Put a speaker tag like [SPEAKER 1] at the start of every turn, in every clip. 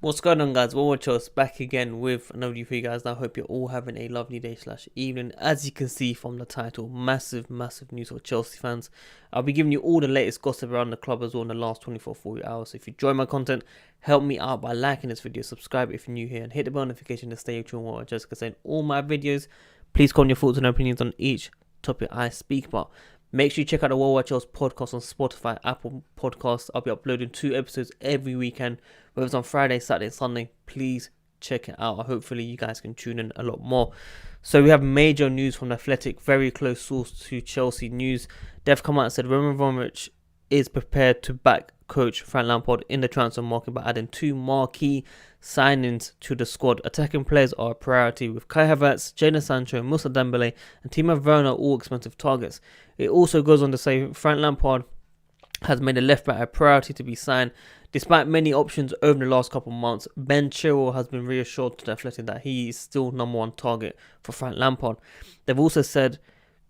[SPEAKER 1] What's going on, guys? WorldWideChels back again with another video for you guys. I hope you're all having a lovely day / evening. As you can see from the title, massive news for Chelsea fans. I'll be giving you all the latest gossip around the club as well in the last 24-40 hours. So if you enjoy my content, help me out by liking this video, subscribe if you're new here, and hit the bell notification to stay tuned with WorldWideChels because in all my videos, please comment your thoughts and opinions on each topic I speak about. Make sure you check out the WorldWideChels podcast on Spotify, Apple Podcasts. I'll be uploading 2 episodes every weekend, whether it's on Friday, Saturday, Sunday. Please check it out. Hopefully you guys can tune in a lot more. So we have major news from the Athletic, very close source to Chelsea news. They've come out and said Abramovich is prepared to back coach Frank Lampard in the transfer market by adding 2 marquee signings to the squad. Attacking players are a priority with Havertz, Jadon, Sancho, Dembele and Timo Werner all expensive targets. It also goes on to say Frank Lampard has made a left back a priority to be signed. Despite many options over the last couple of months, Ben Chilwell has been reassured to the Athletic that he is still #1 target for Frank Lampard. They've also said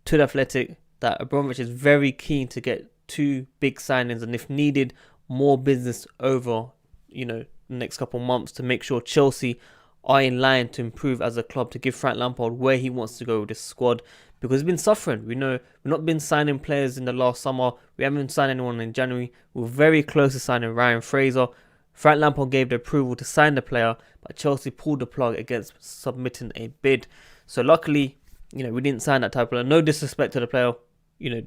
[SPEAKER 1] to the Athletic that Abramovich is very keen to get 2 big signings and if needed, more business over, the next couple of months to make sure Chelsea are in line to improve as a club to give Frank Lampard where he wants to go with this squad because he's been suffering. We know we've not been signing players in the last summer. We haven't signed anyone in January. We're very close to signing Ryan Fraser. Frank Lampard gave the approval to sign the player, but Chelsea pulled the plug against submitting a bid. So luckily, we didn't sign that type of player. No disrespect to the player.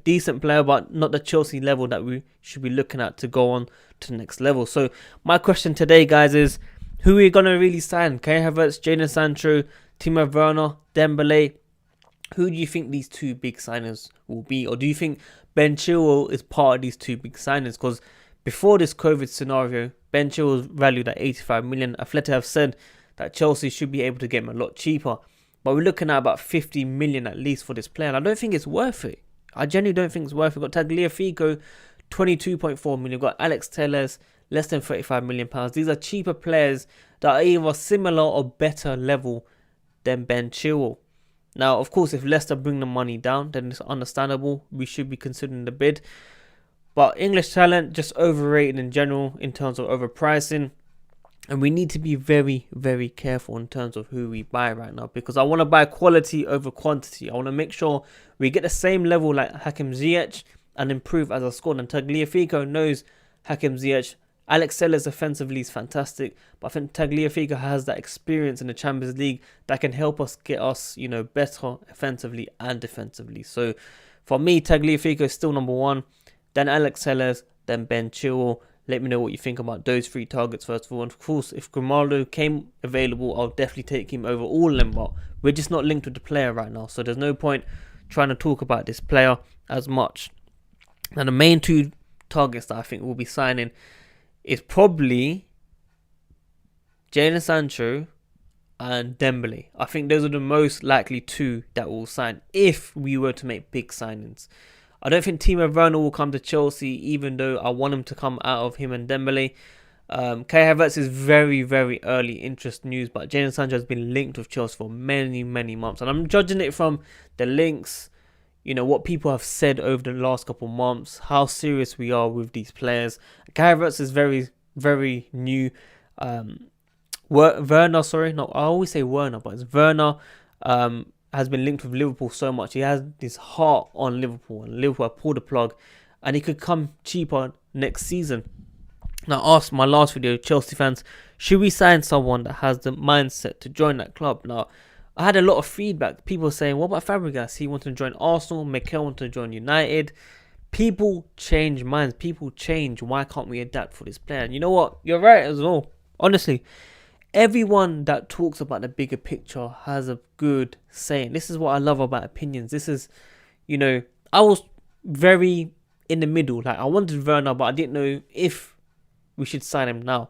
[SPEAKER 1] Decent player, but not the Chelsea level that we should be looking at to go on to the next level. So my question today, guys, is who are you going to really sign? Kai Havertz, Jadon Sancho, Timo Werner, Dembele? Who do you think these 2 big signings will be? Or do you think Ben Chilwell is part of these 2 big signings? Because before this COVID scenario, Ben Chilwell was valued at 85 million. Athletic have said that Chelsea should be able to get him a lot cheaper. But we're looking at about 50 million at least for this player. And I don't think it's worth it. I genuinely don't think it's worth it. We've got Tagliafico, 22.4 million. We've got Alex Telles, less than 35 million pounds. These are cheaper players that are either similar or better level than Ben Chilwell. Now, of course, if Leicester bring the money down, then it's understandable. We should be considering the bid. But English talent, just overrated in general in terms of overpricing. And we need to be very, very careful in terms of who we buy right now. Because I want to buy quality over quantity. I want to make sure we get the same level like Hakim Ziyech and improve as a squad. And Tagliafico knows Hakim Ziyech. Alex Telles offensively is fantastic. But I think Tagliafico has that experience in the Champions League that can help us get us, better offensively and defensively. So for me, Tagliafico is still #1. Then Alex Telles, then Ben Chilwell. Let me know what you think about those 3 targets first of all. And of course, if Grimaldo came available, I'll definitely take him over all of them. But we're just not linked with the player right now. So there's no point trying to talk about this player as much. And the main 2 targets that I think we'll be signing is probably Jadon Sancho and Dembele. I think those are the most likely 2 that will sign if we were to make big signings. I don't think Timo Werner will come to Chelsea, even though I want him to come out of him and Dembele. Kai Havertz is very, very early interest news, but Jadon Sancho has been linked with Chelsea for many months. And I'm judging it from the links, what people have said over the last couple of months, how serious we are with these players. Kai Havertz is very, very new. Werner, I always say Werner, but it's Werner. Has been linked with Liverpool so much. He has this heart on Liverpool, and Liverpool have pulled the plug, and he could come cheaper next season. Now, ask my last video, Chelsea fans, should we sign someone that has the mindset to join that club? Now, I had a lot of feedback. People saying, what about Fabregas? He wanted to join Arsenal. Mikel wanted to join United. People change minds. People change. Why can't we adapt for this player? And you know what? You're right as well. Honestly. Everyone that talks about the bigger picture has a good saying. This is what I love about opinions. This is, I was very in the middle. Like, I wanted Werner, but I didn't know if we should sign him now.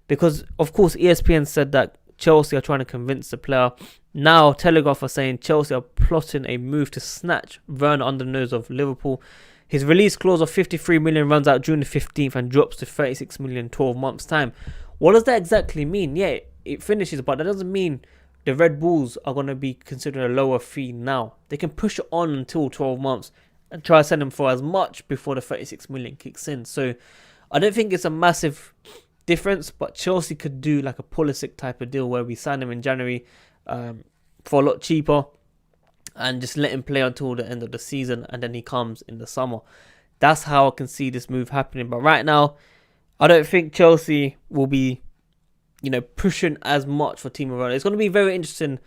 [SPEAKER 1] Because, of course, ESPN said that Chelsea are trying to convince the player. Now, Telegraph are saying Chelsea are plotting a move to snatch Werner under the nose of Liverpool. His release clause of 53 million runs out June the 15th and drops to 36 million in 12 months' time. What does that exactly mean? Yeah, it finishes, but that doesn't mean the Red Bulls are going to be considering a lower fee now. They can push it on until 12 months and try to send him for as much before the 36 million kicks in. So I don't think it's a massive difference, but Chelsea could do like a Pulisic type of deal where we sign him in January for a lot cheaper and just let him play until the end of the season, and then he comes in the summer. That's how I can see this move happening. But right now, I don't think Chelsea will be, pushing as much for Timo Werner. It's going to be very interesting.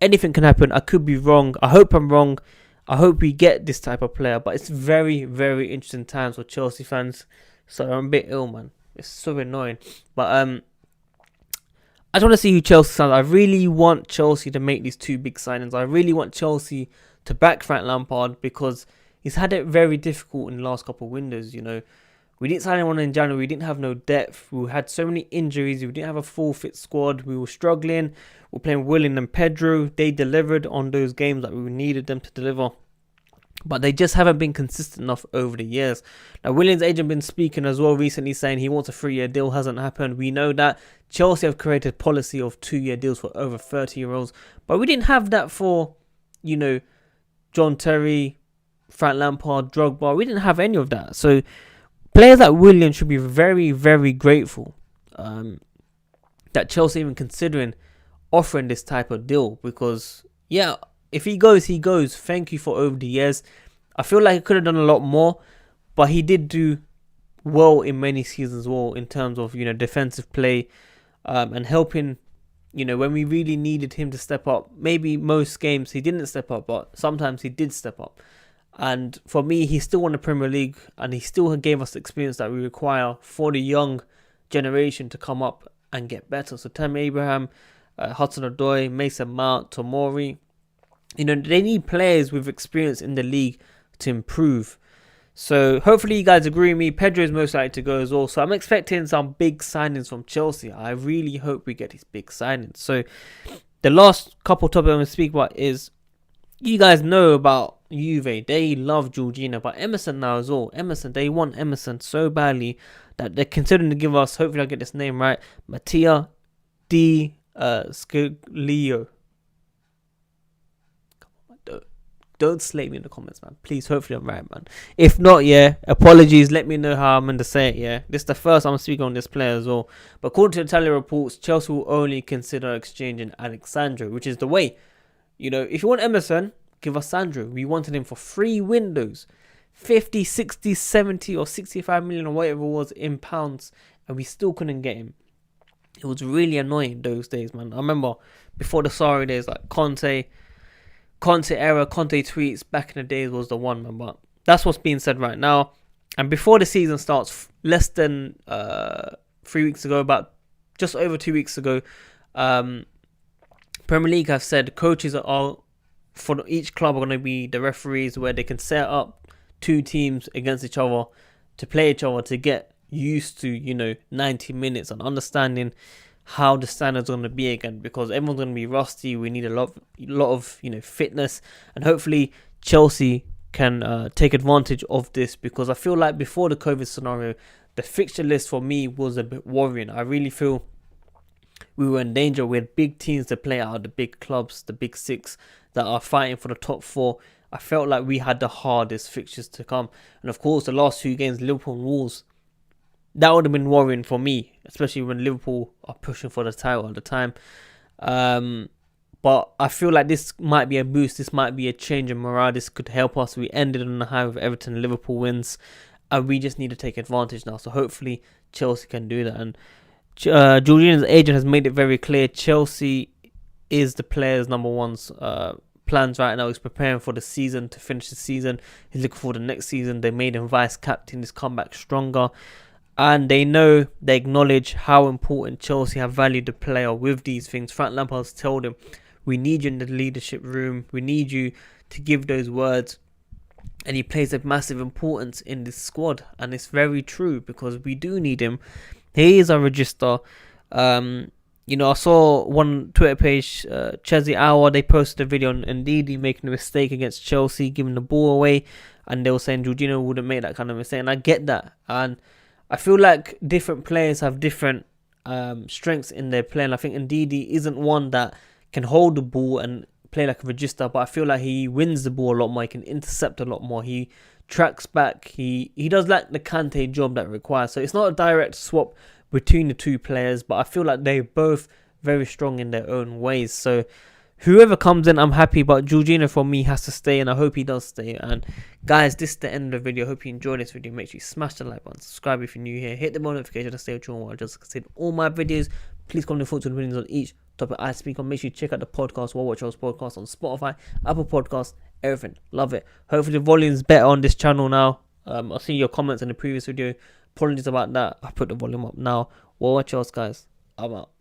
[SPEAKER 1] Anything can happen. I could be wrong. I hope I'm wrong. I hope we get this type of player. But it's very, very interesting times for Chelsea fans. So I'm a bit ill, man. It's so annoying. But I just want to see who Chelsea signs. I really want Chelsea to make these two big signings. I really want Chelsea to back Frank Lampard because he's had it very difficult in the last couple of windows, We didn't sign anyone in January. We didn't have no depth. We had so many injuries. We didn't have a full fit squad. We were struggling. We're playing Willian and Pedro. They delivered on those games that we needed them to deliver. But they just haven't been consistent enough over the years. Now, Willian's agent been speaking as well recently, saying he wants a 3-year deal. Hasn't happened. We know that Chelsea have created a policy of 2-year deals for over 30-year-olds. But we didn't have that for, John Terry, Frank Lampard, Drogba. We didn't have any of that. So players like Willian should be very, very grateful that Chelsea even considering offering this type of deal. Because, if he goes, he goes. Thank you for over the years. I feel like he could have done a lot more, but he did do well in many seasons well in terms of, defensive play and helping, when we really needed him to step up. Maybe most games he didn't step up, but sometimes he did step up. And for me, he still won the Premier League and he still gave us the experience that we require for the young generation to come up and get better. So Tammy Abraham, Hudson-Odoi, Mason Mount, Tomori, they need players with experience in the league to improve. So hopefully you guys agree with me. Pedro is most likely to go as well. So I'm expecting some big signings from Chelsea. I really hope we get these big signings. So the last couple topics I'm going to speak about is, you guys know about Juve. They love Jorginho, but Emerson now as well. They want Emerson so badly that they're considering to give us, hopefully I'll get this name right, Mattia Di Scaglio. Don't slate me in the comments, man. Please, hopefully I'm right, man. If not, apologies. Let me know how I'm going to say it, This is the first I'm speaking on this player as well. But according to Italian reports, Chelsea will only consider exchanging Alexandro, which is the way. If you want Emerson, give us Sandro. We wanted him for 3 windows. 50, 60, 70 or 65 million or whatever it was in pounds. And we still couldn't get him. It was really annoying those days, man. I remember before the sorry days, like Conte era, Conte tweets back in the days was the one, man. But that's what's being said right now. And before the season starts, less than 3 weeks ago, about just over 2 weeks ago, Premier League have said coaches are for each club are going to be the referees, where they can set up 2 teams against each other to play each other to get used to 90 minutes and understanding how the standards are going to be again, because everyone's going to be rusty. We need a lot of fitness, and hopefully Chelsea can take advantage of this, because I feel like before the COVID scenario, the fixture list for me was a bit worrying. I really feel we were in danger with big teams to play out, the big clubs, the big 6 that are fighting for the top 4. I felt like we had the hardest fixtures to come, and of course the last 2 games, Liverpool and Wolves, that would have been worrying for me, especially when Liverpool are pushing for the title at the time. But I feel like this might be a boost. This might be a change in morale. This could help us. We ended on a high with Everton and Liverpool wins, and we just need to take advantage now. So hopefully Chelsea can do that. And Jorginho's agent has made it very clear Chelsea is the player's number one's plans right now. He's preparing for the season, to finish the season. He's looking for the next season. They made him vice captain. He's come back stronger. And they acknowledge how important Chelsea have valued the player with these things. Frank Lampard has told him, we need you in the leadership room. We need you to give those words. And he plays a massive importance in this squad. And it's very true, because we do need him. He is a register. I saw one Twitter page, Chelsea Hour, they posted a video on Indeed making a mistake against Chelsea, giving the ball away. And they were saying Jorginho wouldn't make that kind of mistake. And I get that. And I feel like different players have different strengths in their play, and I think Ndidi isn't one that can hold the ball and play like a register, but I feel like he wins the ball a lot more. He can intercept a lot more. He tracks back. He does like the Kante job that it requires. So it's not a direct swap between the two players, but I feel like they're both very strong in their own ways. So whoever comes in, I'm happy, but Jorginho for me has to stay, and I hope he does stay. And guys, this is the end of the video. Hope you enjoyed this video. Make sure you smash the like button, subscribe if you're new here, hit the bell notification to stay tuned while I just consider all my videos. Please comment your thoughts and opinions on each topic I speak on. Make sure you check out the podcast, WorldWideChels Podcast, on Spotify, Apple Podcasts, everything. Love it. Hopefully the volume's better on this channel now. I've seen your comments in the previous video. Apologies about that. I put the volume up now. WorldWideChels, guys. I'm out.